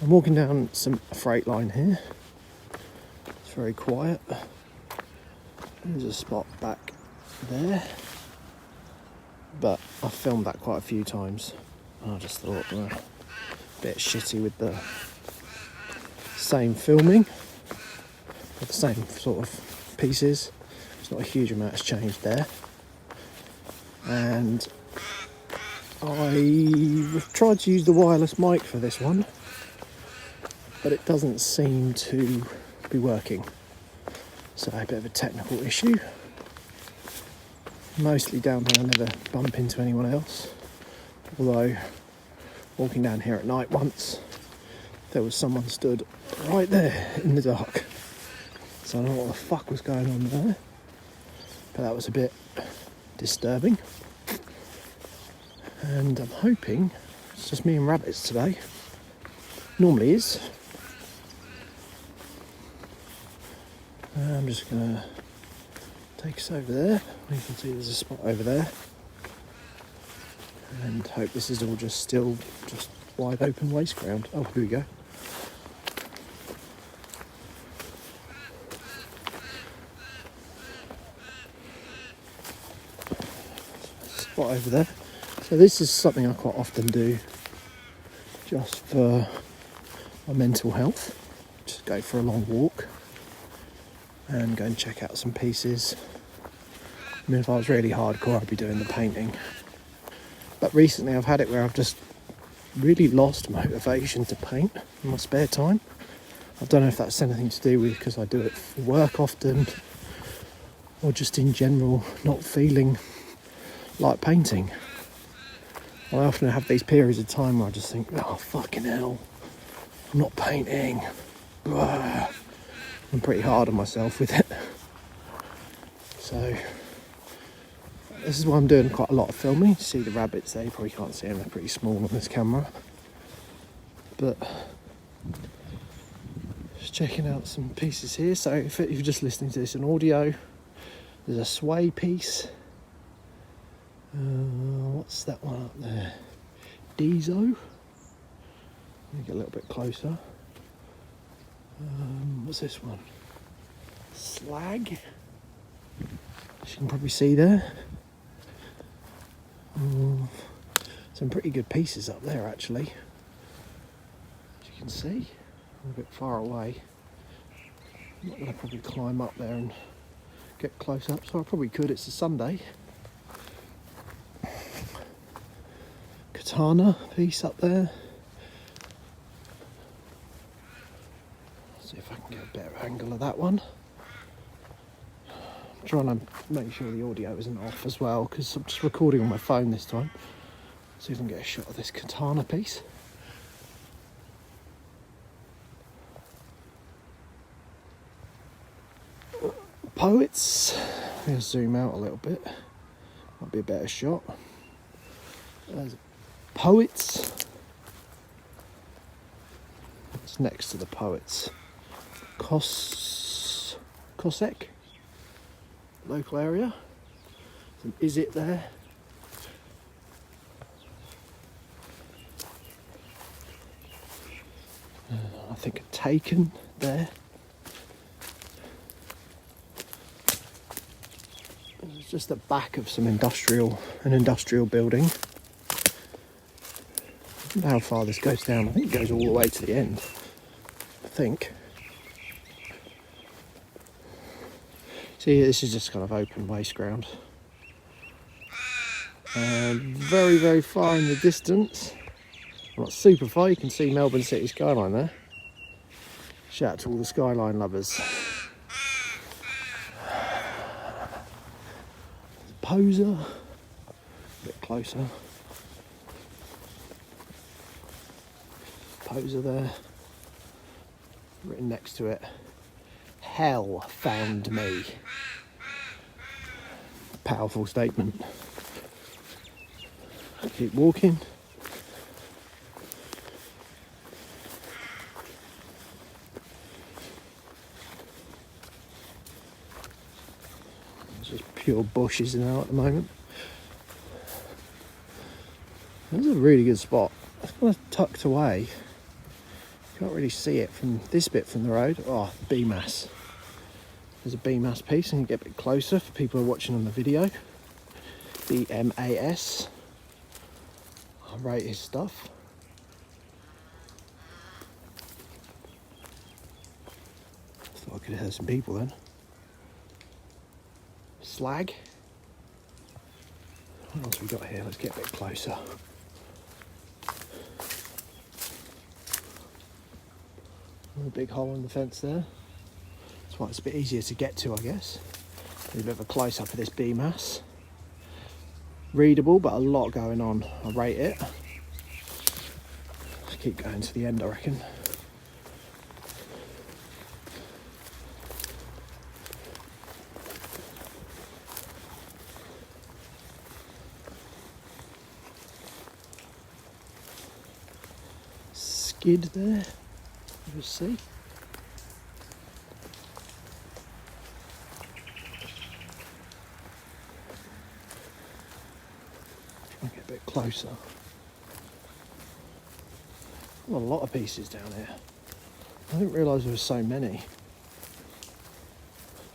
I'm walking down some freight line here. It's very quiet. There's a spot back there, but I've filmed that quite a few times. I just thought a bit shitty with the same filming, with the same sort of pieces. There's not a huge amount has changed there. And I've tried to use the wireless mic for this one, but it doesn't seem to be working. So a bit of a technical issue. Mostly down here, I never bump into anyone else. Although, walking down here at night once, there was someone stood right there in the dark. So I don't know what the fuck was going on there. But that was a bit disturbing. And I'm hoping it's just me and rabbits today. Normally is. I'm just going to take us over there. You can see there's a spot over there. And hope this is all just still just wide open waste ground. Oh, here we go. Spot over there. So this is something I quite often do just for my mental health. Just go for a long walk and go and check out some pieces. I mean, if I was really hardcore, I'd be doing the painting. But recently I've had it where I've just really lost motivation to paint in my spare time. I don't know if that's anything to do with because I do it for work often, or just in general not feeling like painting. I often have these periods of time where I just think, oh fucking hell, I'm not painting. Blah. I'm pretty hard on myself with it. So this is why I'm doing quite a lot of filming. You see the rabbits there, you probably can't see them, they're pretty small on this camera. But just checking out some pieces here. So if you're just listening to this in audio, there's a sway piece. What's that one up there? Dezo. Let me get a little bit closer. What's this one? Slag. As you can probably see there. Some pretty good pieces up there actually. As you can see, I'm a bit far away. I'm not going to probably climb up there and get close up, so I probably could. It's a Sunday. Katana piece up there. See if I can get a better angle of that one. I'm trying to make sure the audio isn't off as well because I'm just recording on my phone this time. See if I can get a shot of this katana piece. Poets. I'm going to zoom out a little bit. Might be a better shot. There's Poets. What's next to the Poets? Cossack. Local area. Is it there? I think a Taken there. It's just the back of an industrial building. I don't know how far this goes down. I think it goes all the way to the end. I think. See, this is just kind of open waste ground. And very, very far in the distance, not super far, you can see Melbourne City skyline there. Shout out to all the skyline lovers. Poser, a bit closer. Poser there. Written next to it, hell found me. Powerful statement. Keep walking. It's just pure bushes now at the moment. This is a really good spot. It's kind of tucked away Can't really see it from this bit from the road. Oh, B-mass. There's a B-mass piece, and you get a bit closer for people who are watching on the video. B-M-A-S. I rate his stuff. Thought I could have heard some people then. Slag. What else we got here? Let's get a bit closer. A big hole in the fence there. That's why it's a bit easier to get to, I guess. A bit of a close up of this B mass. Readable, but a lot going on. I rate it. Let's keep going to the end, I reckon. Skid there. We'll see. Try and get a bit closer. Well, a lot of pieces down here. I didn't realise there were so many.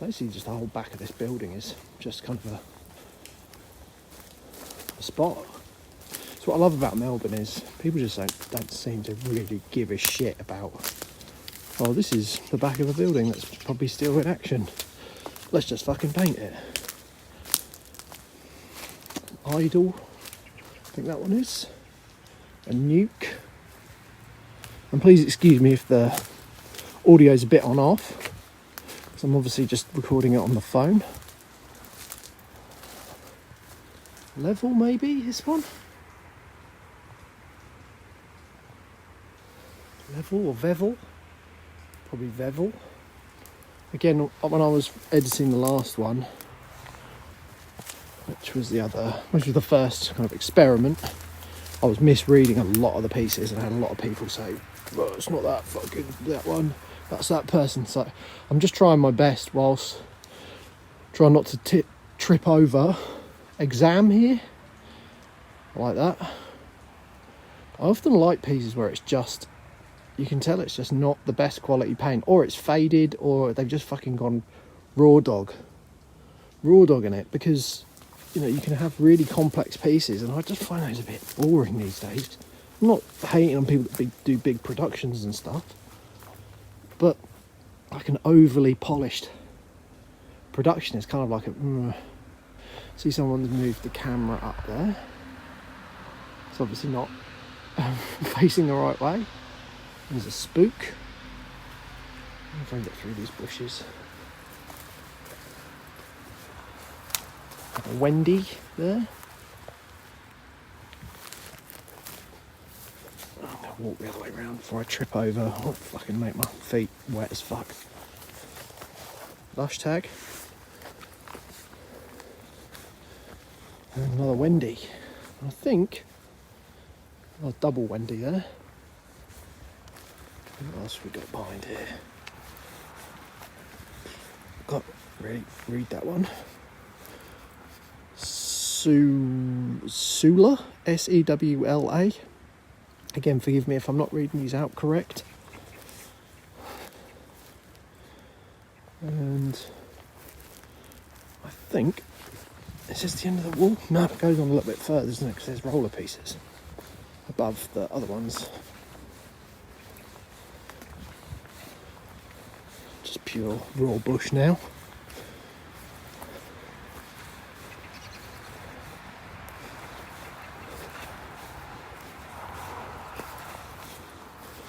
Basically, just the whole back of this building is just kind of a spot. So what I love about Melbourne is people just don't seem to really give a shit about, oh, this is the back of a building that's probably still in action. Let's just fucking paint it. Idle, I think that one is. A nuke. And please excuse me if the audio's a bit on off, because I'm obviously just recording it on the phone. Level maybe, this one? Level or Vevel? Probably Vevel. Again, when I was editing the last one, which was the first kind of experiment, I was misreading a lot of the pieces and I had a lot of people say, well, it's not that fucking, that one, that's that person. So I'm just trying my best whilst trying not to trip over exam here. I like that. I often like pieces where it's just, you can tell it's just not the best quality paint, or it's faded, or they've just fucking gone raw dog in it, because you know you can have really complex pieces, and I just find those a bit boring these days. I'm not hating on people that do big productions and stuff, but like an overly polished production is kind of like a. See, someone's moved the camera up there. It's obviously not facing the right way. There's a spook. I'm trying to get through these bushes. A Wendy there. I'm going to walk the other way around before I trip over. I'll fucking make my feet wet as fuck. Lush tag. And another Wendy. I think a double Wendy there. What else have we got behind here? Can't really read that one. Sewla, S-E-W-L-A. Again, forgive me if I'm not reading these out correct. And I think is this the end of the wall? No, it goes on a little bit further, doesn't it? Because there's roller pieces above the other ones. Just pure raw bush now.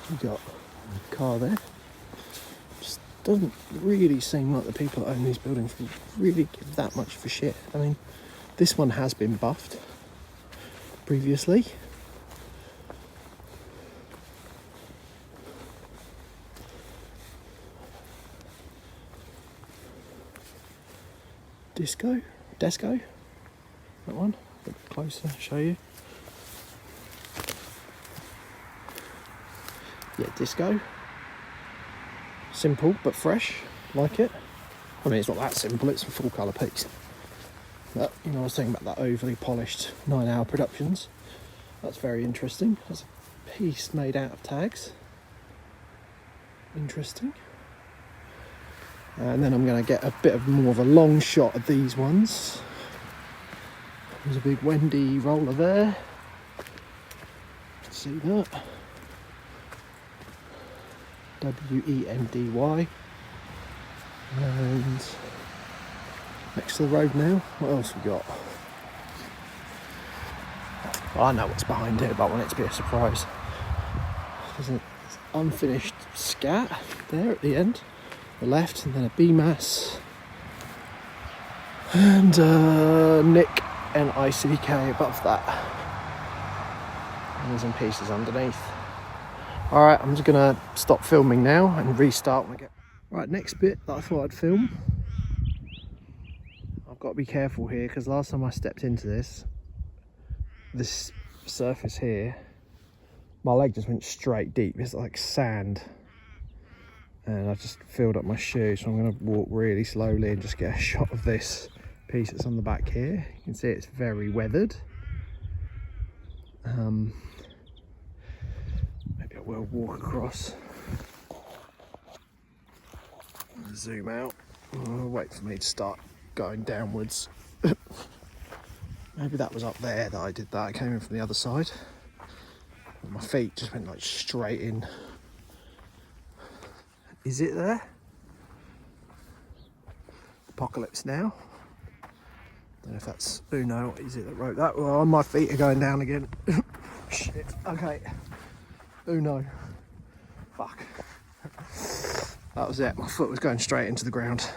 We got a car there. Just doesn't really seem like the people that own these buildings really give that much of a shit. I mean, this one has been buffed previously. Desco, that one, a bit closer, show you. Yeah, Disco. Simple but fresh, like it. I mean, it's not that simple, it's a full colour piece. But, you know, I was saying about that overly polished 9-hour productions. That's very interesting. That's a piece made out of tags. interesting. And then I'm going to get a bit of more of a long shot of these ones. There's a big Wendy roller there. See that? W-E-N-D-Y. And next to the road now, what else we got? Well, I know what's behind here, but I want it to be a surprise. There's an unfinished scat there at the end, the left, and then a B-mass. And Nick and ICK above that. And there's some pieces underneath. Alright, I'm just going to stop filming now and restart when I get... Right, next bit that I thought I'd film. I've got to be careful here because last time I stepped into this surface here, my leg just went straight deep. It's like sand. And I just filled up my shoe, so I'm going to walk really slowly and just get a shot of this piece that's on the back here. You can see it's very weathered. Maybe I will walk across. Zoom out. Wait for me to start going downwards. Maybe that was up there that I did that. I came in from the other side. My feet just went like straight in. Is it there? Apocalypse Now. Don't know if that's Uno. Is it that wrote that? Well, my feet are going down again. Shit. Okay. Uno. Fuck. That was it. My foot was going straight into the ground.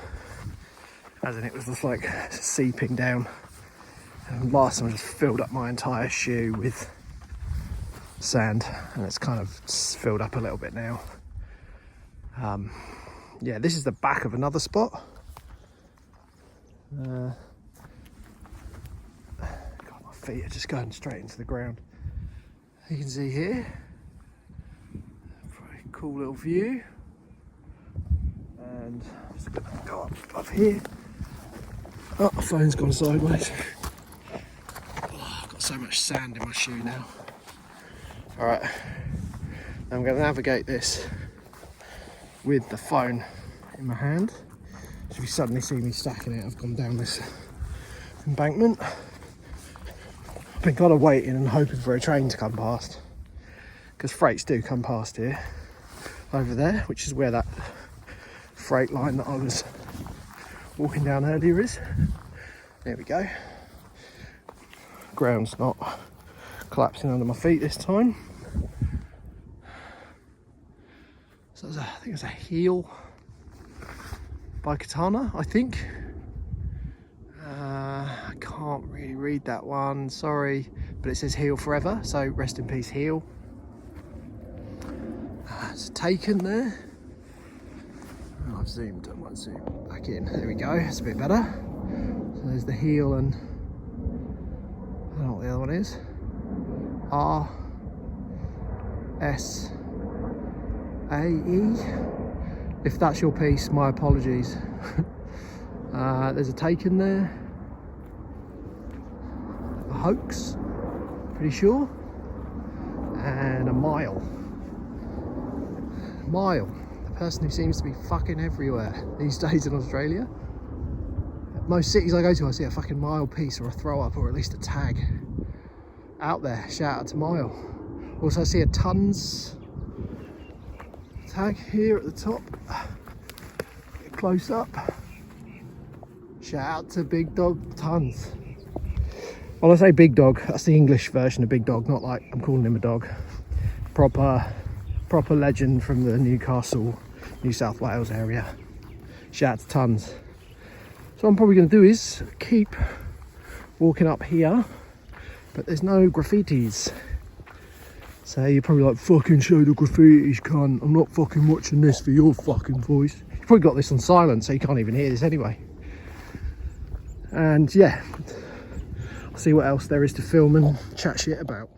As in, it was just like seeping down. And last time I just filled up my entire shoe with sand, and it's kind of filled up a little bit now. Yeah, this is the back of another spot. God, my feet are just going straight into the ground. You can see here, pretty cool little view. And I'm just gonna go up here. Oh, my phone's gone sideways. Oh, I've got so much sand in my shoe now. Alright, I'm going to navigate this with the phone in my hand. So if you suddenly see me stacking it, I've gone down this embankment. I've been kind of waiting and hoping for a train to come past, because freights do come past here, over there, which is where that freight line that I was walking down earlier is. There we go. Ground's not collapsing under my feet this time. So I think it was a heel by Katana, I think. I can't really read that one, sorry, but it says heel forever, so rest in peace, heel. It's taken there. Oh, I've zoomed, I might zoom back in. There we go, it's a bit better. So there's the heel, and I don't know what the other one is. R-S-A-E. If that's your piece, my apologies. There's a taken there. A hoax, pretty sure. And a mile. Mile. The person who seems to be fucking everywhere these days in Australia. Most cities I go to, I see a fucking mile piece or a throw up or at least a tag out there. Shout out to Mile. Also, I see a tons tag here at the top. Get close up. Shout out to Big Dog Tons. Well, I say Big Dog, that's the English version of Big Dog, not like I'm calling him a dog. Proper legend from the Newcastle, New South Wales area. Shout out to Tons. So what I'm probably going to do is keep walking up here, but there's no graffitis. So you're probably like, fucking show the graffitis, cunt. I'm not fucking watching this for your fucking voice. You've probably got this on silent, so you can't even hear this anyway. And yeah, I'll see what else there is to film and chat shit about.